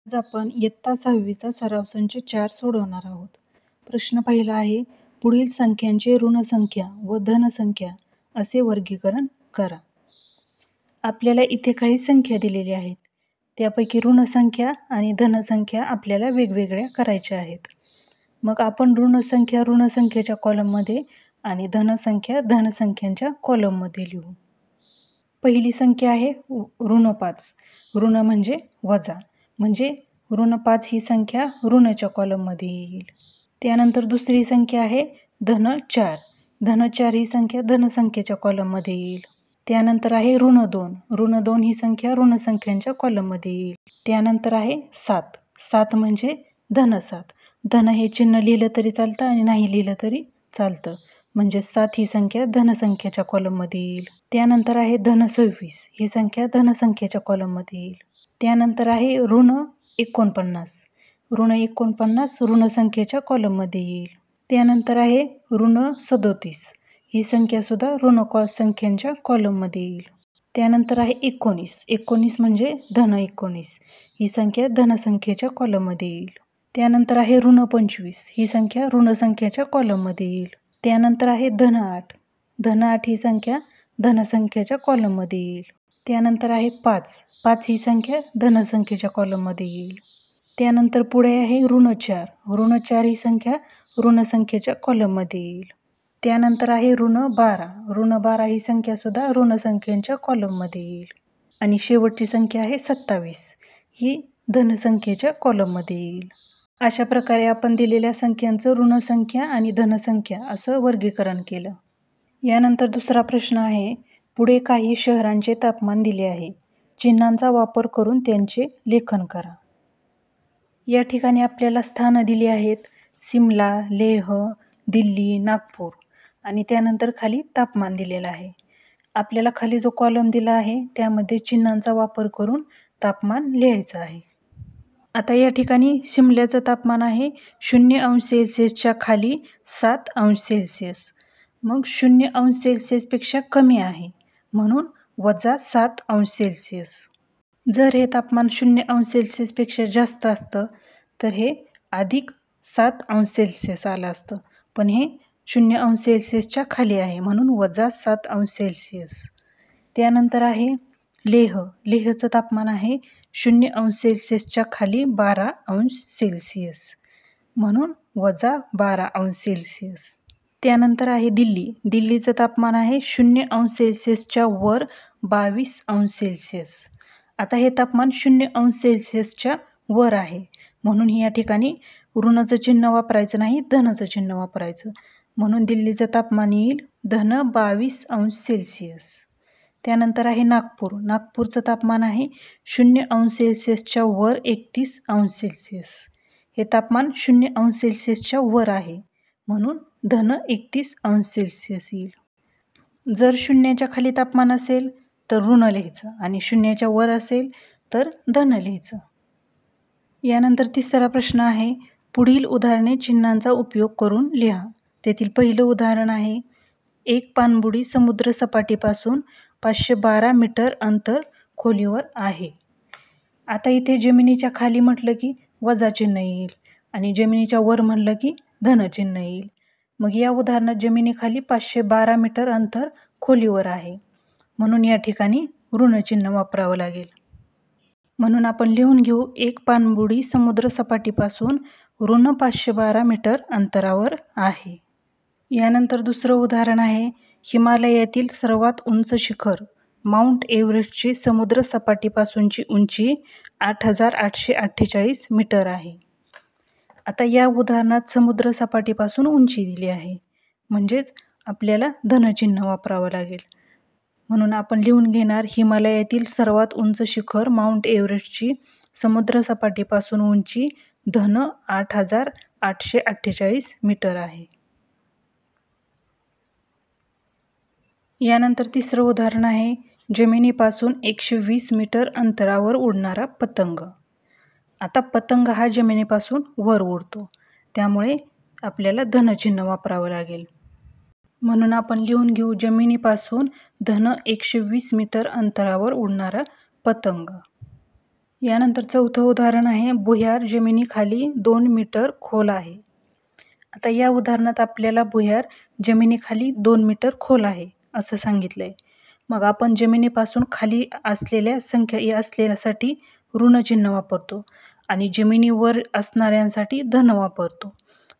आज आपण इयत्ता 6वीचा सराव संच 4 सोडवणार आहोत. प्रश्न पहिला आहे, पुढील संख्यांचे ऋणसंख्या व धनसंख्या असे वर्गीकरण करा. आपल्याला इथे काही संख्या दिलेल्या आहेत. त्यापैकी ऋणसंख्या आणि धनसंख्या आपल्याला वेगवेगळ्या करायच्या आहेत. मग आपण ऋणसंख्या ऋणसंख्येच्या कॉलममध्ये आणि धनसंख्या धनसंख्यांच्या कॉलममध्ये लिहू. पहिली संख्या आहे ऋण 5. ऋण म्हणजे वजा, म्हणजे ऋण 5 ही संख्या ऋणच्या कॉलममध्ये येईल. त्यानंतर दुसरी संख्या आहे धन 4. धन 4 ही संख्या धनसंख्येच्या कॉलममध्ये येईल. त्यानंतर आहे ऋण 2. ऋण 2 ही संख्या ऋणसंख्यांच्या कॉलममध्ये येईल. त्यानंतर आहे 7. 7 म्हणजे धन 7. धन हे चिन्ह लिहिलं तरी चालतं आणि नाही लिहिलं तरी चालतं, म्हणजे 7 ही संख्या धनसंख्येच्या कॉलममध्ये येईल. त्यानंतर आहे धन 26. ही संख्या धनसंख्येच्या कॉलममध्ये येईल. त्यानंतर आहे ऋण 49. ऋण 49 ऋणसंख्येच्या कॉलममध्ये येईल. त्यानंतर आहे ऋण 37. ही संख्यासुद्धा ऋण संख्यांच्या कॉलममध्ये येईल. त्यानंतर आहे 19. 19 म्हणजे धन 19. ही संख्या धनसंख्येच्या कॉलममध्ये येईल. त्यानंतर आहे ऋण 25. ही संख्या ऋणसंख्येच्या कॉलममध्ये येईल. त्यानंतर आहे धन 8. धन 8 ही संख्या धनसंख्येच्या कॉलममध्ये येईल. त्यानंतर आहे 5. 5 ही संख्या धनसंख्येच्या कॉलममध्ये येईल. त्यानंतर पुढे आहे ऋण 4. ऋण 4 ही संख्या ऋणसंख्येच्या कॉलममध्ये येईल. त्यानंतर आहे ऋण 12. ऋण 12 ही संख्यासुद्धा ऋणसंख्येच्या कॉलममध्ये येईल. आणि शेवटची संख्या आहे 27. ही धनसंख्येच्या कॉलममध्ये येईल. अशा प्रकारे आपण दिलेल्या संख्यांचं ऋणसंख्या आणि धनसंख्या असं वर्गीकरण केलं. यानंतर दुसरा प्रश्न आहे, पुढे काही शहरांचे तापमान दिले आहे. चिन्हांचा वापर करून त्यांचे लेखन करा. या ठिकाणी आपल्याला स्थानं दिली आहेत, सिमला, लेह, दिल्ली, नागपूर आणि त्यानंतर खाली तापमान दिलेलं आहे. आपल्याला खाली जो कॉलम दिला आहे त्यामध्ये चिन्हांचा वापर करून तापमान लिहायचं आहे. आता या ठिकाणी शिमल्याचं तापमान आहे 0°C खाली 7°C. मग 0°C कमी आहे म्हणून -7°C. जर हे तापमान 0°C जास्त असतं तर हे +7°C आलं असतं, पण हे 0°C खाली आहे म्हणून -7°C. त्यानंतर आहे लेह. लेहचं तापमान आहे 0°C खाली 12°C म्हणून -12°C. त्यानंतर आहे दिल्ली. दिल्लीचं तापमान आहे 0°C वर 22°C. आता हे तापमान 0°C वर आहे म्हणून या ठिकाणी ऋणाचं चिन्ह वापरायचं नाही, धनाचं चिन्ह वापरायचं. म्हणून दिल्लीचं तापमान येईल धन 22°C. त्यानंतर आहे नागपूर. नागपूरचं तापमान आहे 0°C वर 31°C. हे तापमान 0°C वर आहे म्हणून धन 31°C येईल. जर 0च्या खाली तापमान असेल तर ऋण लिहायचं आणि 0च्या वर असेल तर धन लिहायचं. यानंतर तिसरा प्रश्न आहे, पुढील उदाहरणे चिन्हांचा उपयोग करून लिहा. तेथील पहिलं उदाहरण आहे, एक पाणबुडी समुद्र सपाटीपासून 512 मीटर अंतर खोलीवर आहे. आता इथे जमिनीच्या खाली म्हटलं की वजा चिन्ह येईल आणि जमिनीच्या वर म्हणलं की धन चिन्ह येईल. मग या उदाहरणात जमिनीखाली 512 मीटर अंतर खोलीवर आहे म्हणून या ठिकाणी ऋण चिन्ह वापरावं लागेल. म्हणून आपण लिहून घेऊ, एक पाणबुडी समुद्र सपाटीपासून ऋण 512 मीटर अंतरावर आहे. यानंतर दुसरं उदाहरण आहे, हिमालयातील सर्वात उंच शिखर माउंट एव्हरेस्टची समुद्र सपाटीपासूनची उंची 8,848 मीटर आहे. आता या उदाहरणात समुद्र सपाटीपासून उंची दिली आहे म्हणजेच आपल्याला धनचिन्ह वापरावं लागेल. म्हणून आपण लिहून घेणार, हिमालयातील सर्वात उंच शिखर माउंट एव्हरेस्टची समुद्र सपाटीपासून उंची धन 8,848 मीटर आहे. यानंतर तिसरं उदाहरण आहे, जमिनीपासून 120 मीटर अंतरावर उडणारा पतंग. आता पतंग हा जमिनीपासून वर उडतो त्यामुळे आपल्याला धनचिन्ह वापरावं लागेल. म्हणून आपण लिहून घेऊ, जमिनीपासून धन 120 मीटर अंतरावर उडणारा पतंग. यानंतर चौथं उदाहरण आहे, भुयार जमिनीखाली 2 मीटर खोल आहे. आता या उदाहरणात आपल्याला भुयार जमिनीखाली 2 मीटर खोल आहे असं सांगितलंय. मग आपण जमिनीपासून खाली असलेल्या संख्या असलेल्यासाठी ऋण चिन्ह वापरतो आणि जमिनीवर असणाऱ्यांसाठी धन वापरतो.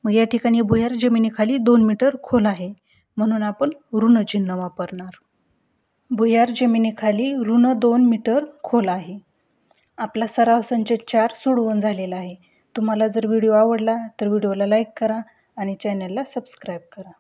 मग या ठिकाणी भुयार जमिनीखाली 2 मीटर खोल आहे म्हणून आपण ऋण चिन्ह वापरणार. भुयार जमिनीखाली ऋण 2 मीटर खोल आहे. आपला सराव संच 4 सोडवून झालेला आहे. तुम्हाला जर व्हिडिओ आवडला तर व्हिडिओला लाईक करा आणि चॅनलला सबस्क्राईब करा.